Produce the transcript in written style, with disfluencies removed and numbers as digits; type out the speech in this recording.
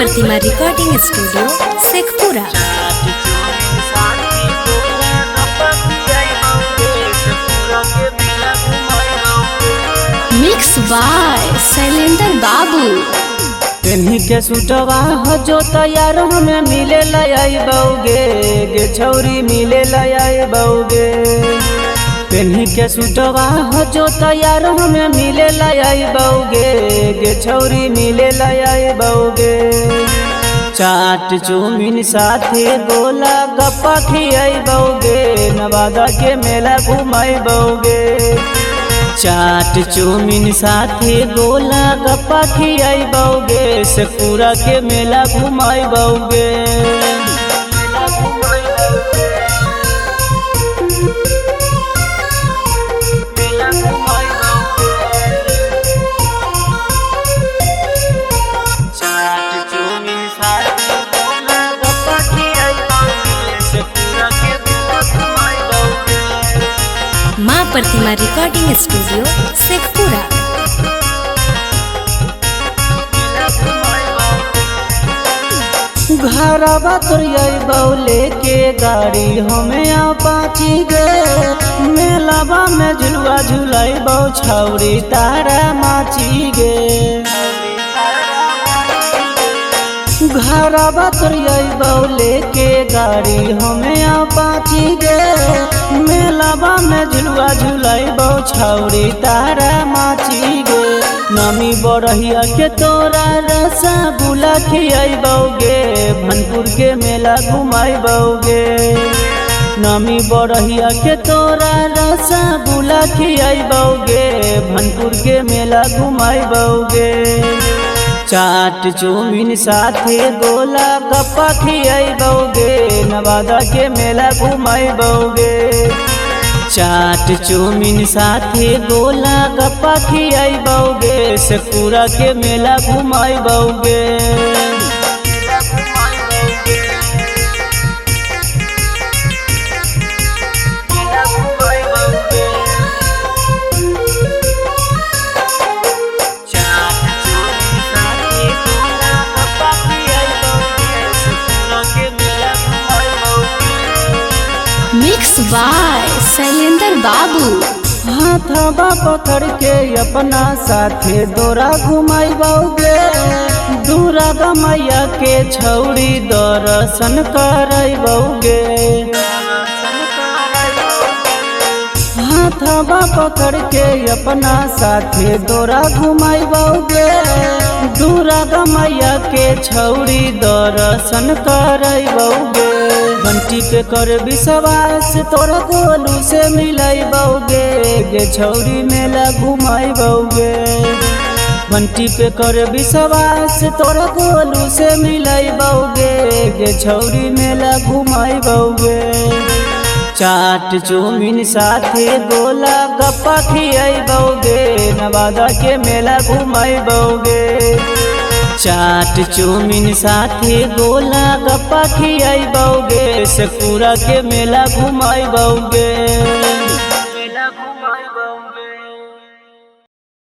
Pratima recording studio Sheikhpura. Mix by Shailendra Babu. तेन्ही के सुटवा हो जो तैयार हमें मिले लाई बउगे गे छौरी मिले लाई बउगे। तेन्ही के सुटवा हो जो तैयार हमें मिले लाई बउगे गे छौरी मिले लाई बउगे। चाट चौमिन साथे गोला गप्पा खियाई बउगे नवादा के मेला घुमाई बउगे। चाट चौमिन साथे गोला गप्पा खियाई बउगे शेखपुरा के मेला घुमाई बउगे। माँ प्रतिमा रिकॉर्डिंग स्टूडियो शेखपुरा। घरवा तोरियाई बउले के गाड़ी हमें अपाची गे। मेलावा में झुलुआ झुलाई बउ छौरी तारा माची गे। घरवा तोरियाई बउले के गाड़ी हमें अपाची गे। मेलावा में झुलुआ झुलाई बउ छौरी तारा माची गे। नामी बरहिया के तोरा रसगुल्ला खियाई बउगे भनपुर के मेला घुमाई बउगे। नामी बरहिया के तोरा रसगुल्ला खियाई बउगे भनपुर के मेला घुमाई बउगे। चाट चौमिन साथे गोला गप्पा खियाई बउगे नवादा के मेला घुमाई बउगे। चाट चौमिन साथे गोला गप्पा खियाई बउगे शेखपुरा के मेला घुमाई बउगे। मिक्स बाय शैलेंद्र बाबू। हाथवा पकड़ के अपना साथे दोरा घुमाई बउगे। दुर्गा मैया के छौरी दर्शन कराई बउगे। हाथवा पकड़ के अपना साथे दोरा घुमाई बउगे। दुर्गा मैया के छौरी दर्शन कराई बउगे। घंटी पे कर विश्वास तोरा गोलू से मिलाई बउगे गे छौरी मेला घुमाई बउगे। घंटी पे कर विश्वास तोरा गोलू से मिलाई बउगे गे छौरी मेला घुमाई बउगे। चाट चौमिन साथे गोला गप्पा खियाई बउगे नवादा के मेला घुमाई बउगे। चाट चौमिन साथे गोला गप्पा खियाई बउगे शेखपुरा के मेला घुमाई बउगे।